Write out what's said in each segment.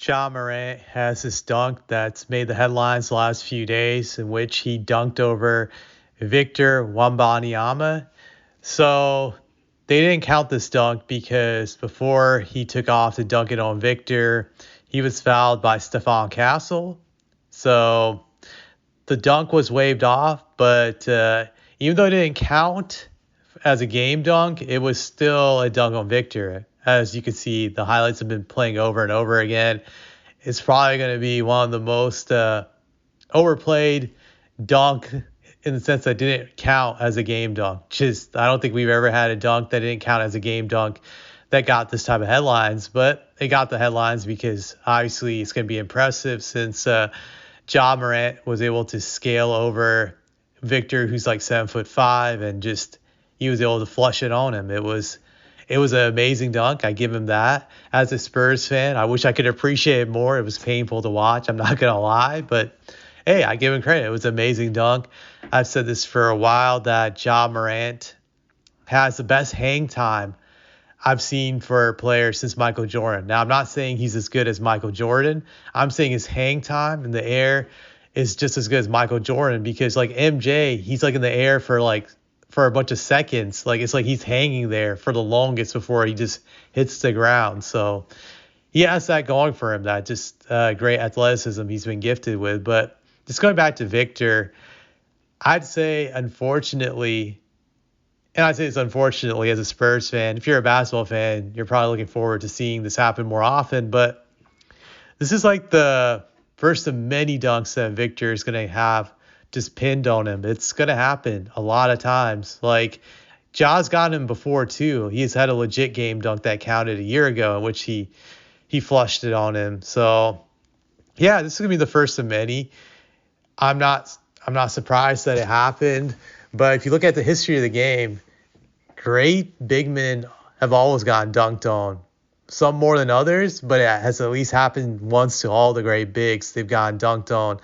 Ja Morant has this dunk that's made the headlines the last few days, in which he dunked over Victor Wembanyama. So they didn't count this dunk because before he took off to dunk it on Victor, he was fouled by Stephon Castle. So the dunk was waved off, but even though it didn't count as a game dunk, it was still a dunk on Victor. As you can see, the highlights have been playing over and over again. It's probably going to be one of the most overplayed dunk in the sense that didn't count as a game dunk. Just I don't think we've ever had a dunk that didn't count as a game dunk that got this type of headlines, but it got the headlines because obviously it's going to be impressive since Ja Morant was able to scale over Victor, who's like 7'5", and just he was able to flush it on him. It was an amazing dunk. I give him that. As a Spurs fan, I wish I could appreciate it more. It was painful to watch. I'm not gonna lie, but hey, I give him credit. It was an amazing dunk. I've said this for a while that Ja Morant has the best hang time I've seen for a player since Michael Jordan. Now, I'm not saying he's as good as Michael Jordan. I'm saying his hang time in the air is just as good as Michael Jordan because like MJ, he's like in the air for a bunch of seconds. Like it's like he's hanging there for the longest before he just hits the ground. So he has that going for him, that just great athleticism he's been gifted with. But just going back to Victor, I'd say unfortunately, and I say this unfortunately as a Spurs fan, if you're a basketball fan, you're probably looking forward to seeing this happen more often. But this is like the first of many dunks that Victor is going to have just pinned on him. It's going to happen a lot of times. Like, Ja's got him before, too. He's had a legit game dunk that counted a year ago in which he flushed it on him. So, yeah, this is going to be the first of many. I'm not surprised that it happened. But if you look at the history of the game, great big men have always gotten dunked on. Some more than others, but it has at least happened once to all the great bigs. They've gotten dunked on.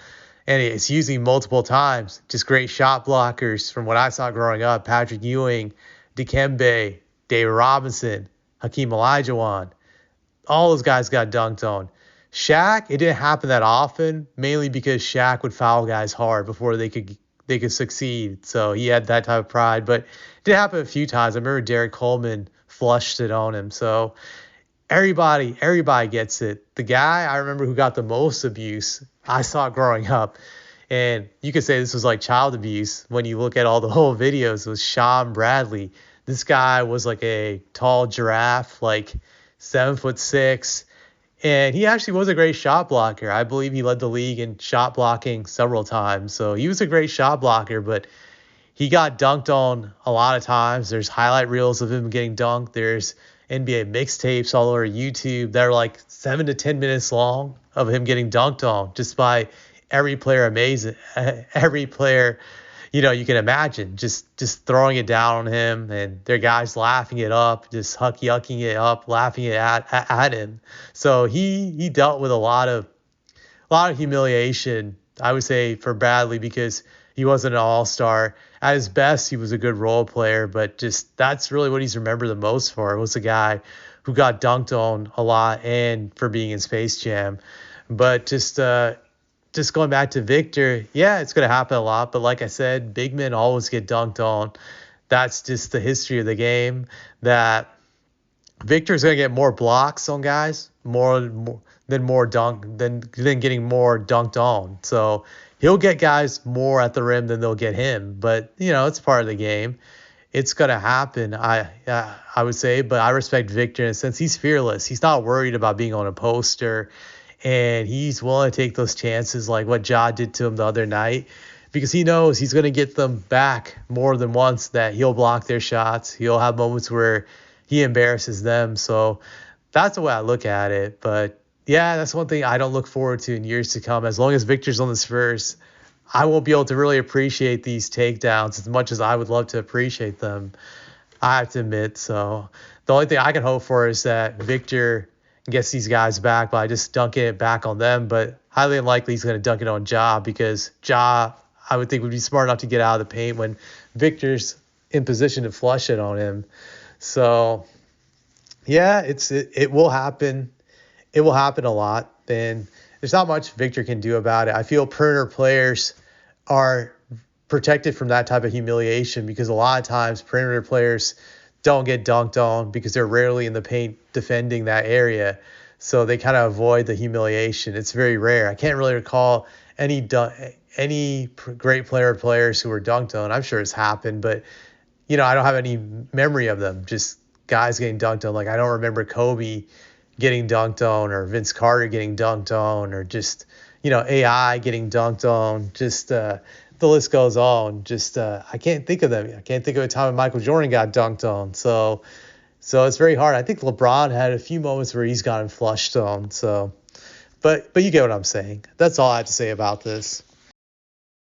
And it's usually multiple times. Just great shot blockers from what I saw growing up. Patrick Ewing, Dikembe, David Robinson, Hakeem Olajuwon. All those guys got dunked on. Shaq, it didn't happen that often, mainly because Shaq would foul guys hard before they could succeed. So he had that type of pride. But it did happen a few times. I remember Derek Coleman flushed it on him. So everybody gets it. The guy I remember who got the most abuse, I saw it growing up, and you could say this was like child abuse when you look at all the whole videos, was Sean Bradley. This guy was like a tall giraffe, like 7'6", and he actually was a great shot blocker. I believe he led the league in shot blocking several times. So he was a great shot blocker, but he got dunked on a lot of times. There's highlight reels of him getting dunked. There's NBA mixtapes all over YouTube that are like 7 to 10 minutes long of him getting dunked on just by every player every player, you can imagine just throwing it down on him, and their guys laughing it up, just yucking it up, laughing it at him. So he dealt with a lot of humiliation, I would say, for Bradley, because he wasn't an all-star. At his best, he was a good role player, but just that's really what he's remembered the most for, was a guy who got dunked on a lot and for being in Space Jam. But just going back to Victor, yeah, it's going to happen a lot. But like I said, big men always get dunked on. That's just the history of the game, that Victor's going to get more blocks on guys, more than getting more dunked on. So he'll get guys more at the rim than they'll get him. But, it's part of the game. It's going to happen, I would say. But I respect Victor in a sense. He's fearless. He's not worried about being on a poster. And he's willing to take those chances like what Ja did to him the other night, because he knows he's going to get them back more than once, that he'll block their shots. He'll have moments where he embarrasses them. So that's the way I look at it. But, yeah, that's one thing I don't look forward to in years to come. As long as Victor's on the Spurs, I won't be able to really appreciate these takedowns as much as I would love to appreciate them, I have to admit. So the only thing I can hope for is that Victor gets these guys back by just dunking it back on them. But highly unlikely he's going to dunk it on Ja, because Ja, I would think, would be smart enough to get out of the paint when Victor's in position to flush it on him. So, yeah, it will happen. It will happen a lot. then there's not much Victor can do about it. I feel perimeter players are protected from that type of humiliation because a lot of times perimeter players don't get dunked on because they're rarely in the paint defending that area. So they kind of avoid the humiliation. It's very rare. I can't really recall any great players who were dunked on. I'm sure it's happened, but I don't have any memory of them. Just guys getting dunked on. Like I don't remember Kobe getting dunked on or Vince Carter getting dunked on or just AI getting dunked on. Just the list goes on. Just I can't think of them. I can't think of a time when Michael Jordan got dunked on. So it's very hard. I think LeBron had a few moments where he's gotten flushed on. So, but you get what I'm saying. That's all I have to say about this.